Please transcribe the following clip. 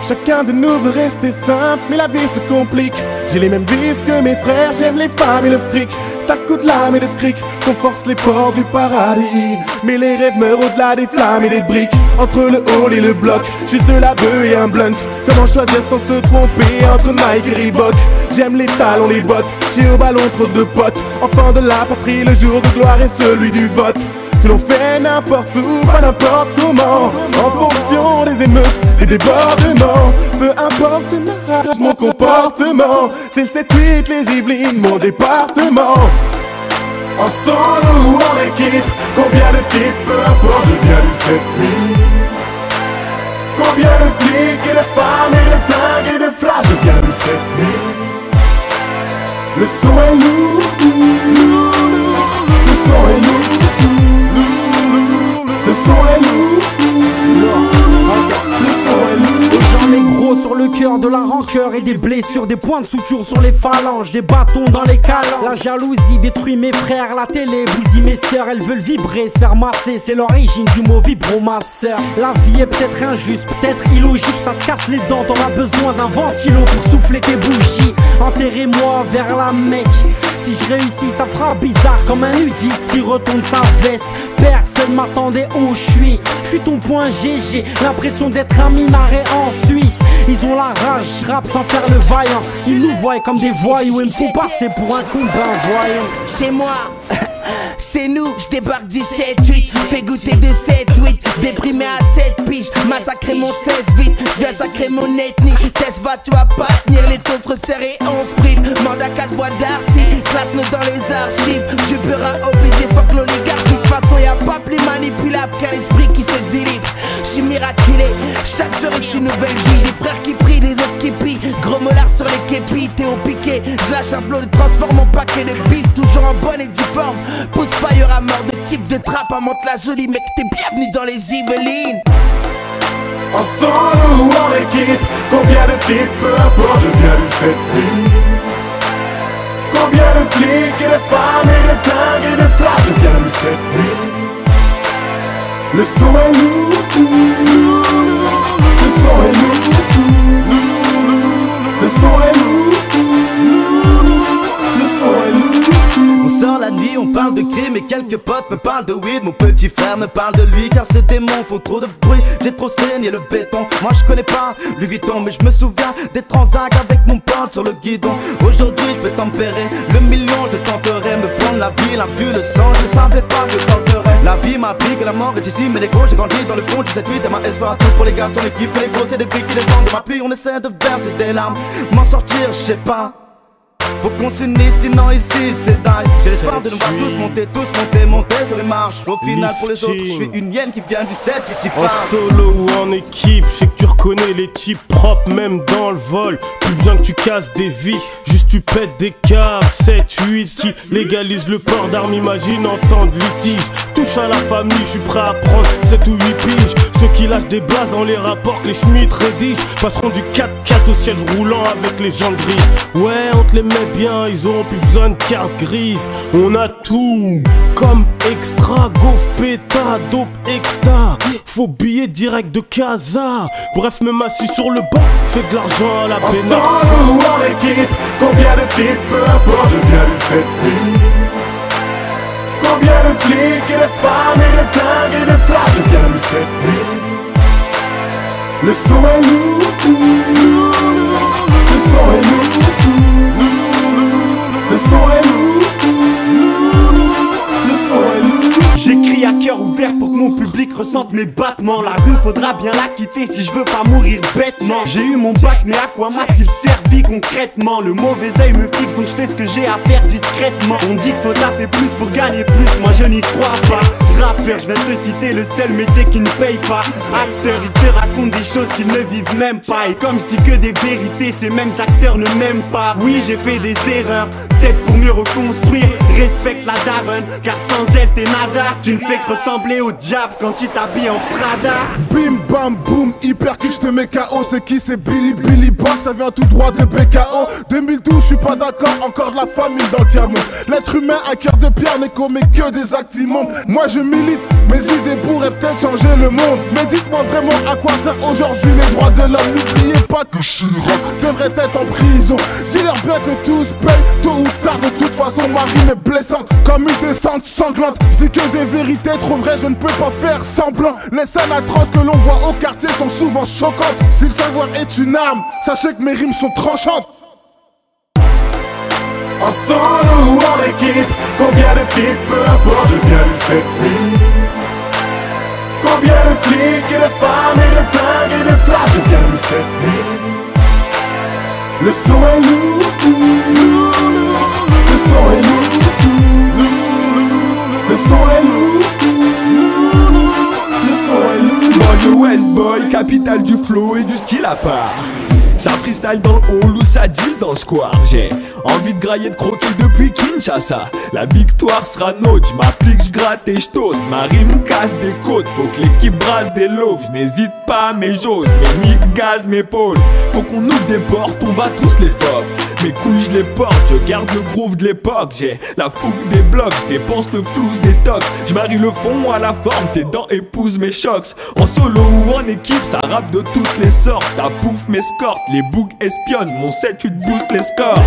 Chacun de nous veut rester simple, mais la vie se complique. J'ai les mêmes vices que mes frères, j'aime les femmes et le fric. C'est à coups de lame et de cric qu'on force les portes du paradis. Mais les rêves meurent au-delà des flammes et des briques. Entre le hall et le bloc, juste de la beuh et un blunt. Comment choisir sans se tromper entre Nike et Reebok? J'aime les talons, les bottes, j'ai au ballon trop de potes. Enfant de la patrie, le jour de gloire est celui du vote. Que l'on fait n'importe où, pas n'importe comment, en fonction des émeutes, des débordements. Peu importe ma rage, mon comportement, c'est le 7-8, les Yvelines, mon département. En solo ou en équipe, combien de types, peu importe, je viens du 7-8. Combien de flics et de femmes et de flingues et de flashs, je viens du 7-8. Le son est lourd, le son est lourd. Le son est lourd, le son est lourd. J'en ai gros sur le cœur, de la rancœur et des blessures, des points de suture sur les phalanges, des bâtons dans les calanques. La jalousie détruit mes frères, la télé bousille mes sœurs. Elles veulent vibrer, se faire masser, c'est l'origine du mot vibromasseur. La vie est peut-être injuste, peut-être illogique, ça te casse les dents, t'en as besoin d'un ventilo pour souffler tes bougies. Enterrez-moi vers la Mecque. Si je réussis, ça fera bizarre comme un nudiste qui retourne sa veste. Personne m'attendait où je suis ton point GG, l'impression d'être un minaret en Suisse. Ils ont la rage, je rappe sans faire le vaillant. Ils nous voient comme des voyous et me font passer pour un combat voyant. C'est moi, c'est nous, je débarque du 7-8. Fais goûter de 7-8, déprimé à 7 piges. Massacrer mon 16 vite, je viens sacrer mon ethnie. Test va, tu vas pas tenir, les taux se resserrent et on se prive. Mandat cache bois d'Arcy, classe-nous dans les archives. Tu pourras obligé, fuck l'oligarchie. De toute façon y'a pas plus manipulable qu'un esprit qui se dilate. J'suis miraculé, chaque jour est une nouvelle vie. Des frères qui prient, des autres qui pillent. Gros mollard sur les képis, t'es au piqué. J'lâche un flot de transforme mon paquet de beats. Toujours en bonne et due forme. Pousse pas, y'aura mort de type de trappe. Monte la jolie mec, t'es bienvenue dans les Yvelines. En solo ou en équipe, combien de types, peu importe, je viens du 7-8. Combien de flics et de femmes et de flingues et de flashs, je viens du 7-8. Le son est lourd, le son est lourd, le son est lourd, le son est lourd. On sort la nuit, on parle de crime et quelques potes me parlent de weed. Mon petit frère me parle de lui car ces démons font trop de bruit. J'ai trop saigné le béton, moi je connais pas Louis Vuitton, mais je me souviens des transacts avec mon pote sur le guidon. Aujourd'hui je peux tempérer le million, je tenterai me prendre la ville, un vu le sang, je savais pas que t'en ferais. La vie m'a appris que la mort est ici, mais les gros j'ai grandi dans le fond du 7-8 et ma S va tout pour les gars, son équipe et les gros c'est des briques qui descendent de ma pluie. On essaie de verser des larmes, m'en sortir je sais pas. Faut qu'on s'unisse, sinon ici c'est dingue. J'ai l'espoir de nous voir tous monter sur les marches. Au final pour les autres, je suis une hyène qui vient du 7-8. En solo ou en équipe, je sais que tu reconnais les types propres même dans le vol. Plus besoin que tu casses des vies, juste tu pètes des câbles. 7-8 qui légalise le port d'armes, imagine en temps de litige. Touche à la famille, je suis prêt à prendre 7 ou 8 piges. Ceux qui lâchent des blases dans les rapports que les Schmitt rédigent passeront du 4x4 au siège roulant avec les jantes grises. Ouais, on te les met bien, ils auront plus besoin de carte grise. On a tout, comme extra, gaufre, péta, dope, extra. Faux billet direct de Casa. Bref, même assis sur le banc, fais de l'argent à la pénale. En solo ou en équipe, combien de types, peu importe, je viens du 7-8. Combien de flics et de femmes et de flingues et de flashs, je viens du 7-8. Le son est lourd, le son est lourd, le son est lourd, le son est lourd. J'écris à cœur ouvert pour que mon public ressente mes battements. La rue faudra bien la quitter si je veux pas mourir bêtement. J'ai eu mon bac mais à quoi m'a-t-il servi concrètement? Le mauvais œil me fixe donc je fais ce que j'ai à faire discrètement. On dit qu'il faut taffer plus pour gagner plus, moi je n'y crois pas. Rappeur, je vais te citer le seul métier qui ne paye pas. Acteur, ils te racontent des choses qu'ils ne vivent même pas. Et comme je dis que des vérités, ces mêmes acteurs ne m'aiment pas. Oui, j'ai fait des erreurs, peut-être pour mieux reconstruire. Respecte la daronne, car sans elle t'es nada. Tu ne fais que ressembler au diable quand tu t'habilles en Prada. Bim bam boum, hyper kick, je te mets KO. C'est qui? C'est Billy Box, ça vient tout droit de BKO. 2012, je suis pas d'accord, encore de la famille dans le diamant. L'être humain à cœur de pierre ne commet que des actes immondes. Moi je milite Mes idées pourraient peut-être changer le monde. Mais dites-moi vraiment à quoi sert aujourd'hui les droits de l'homme. N'oubliez pas que Chirac devrait être en prison. Dis-leur bien que tous payent tôt ou tard. De toute façon ma rime est blessante comme une descente sanglante. J'dis que des vérités trop vraies, je ne peux pas faire semblant. Les scènes atroces que l'on voit au quartier sont souvent choquantes. Si le savoir est une arme, sachez que mes rimes sont tranchantes. En solo ou en équipe, combien de types, peu importe, je viens de cette nuit. Combien de flics et de femmes et de flingues et de flashs, je viens de cette nuit. Le son est lourd, le son est lourd, le son est lourd, le son est lourd. Moi le West Boy, capitale du flow et du style à part. Ça freestyle dans le hall ou ça deal dans le square. J'ai envie de grailler, de croquer depuis Kinshasa. La victoire sera nôtre, j'm'applique, j'gratte et j'toast. Ma rime casse des côtes, faut que l'équipe brasse des loaves. J'n'hésite pas mais j'ose, mes niques gaz m'épaule. Faut qu'on ouvre des portes, on va tous les fort. Mes couilles je les porte, je garde le groove de l'époque. J'ai la fougue des blocs, j'dépense le flouze des tocs. J'marie le fond à la forme, tes dents épousent mes chocs. En solo ou en équipe, ça rappe de toutes les sortes. Ta pouf m'escorte, les bougs espionnent, mon 7-8 booste les scores.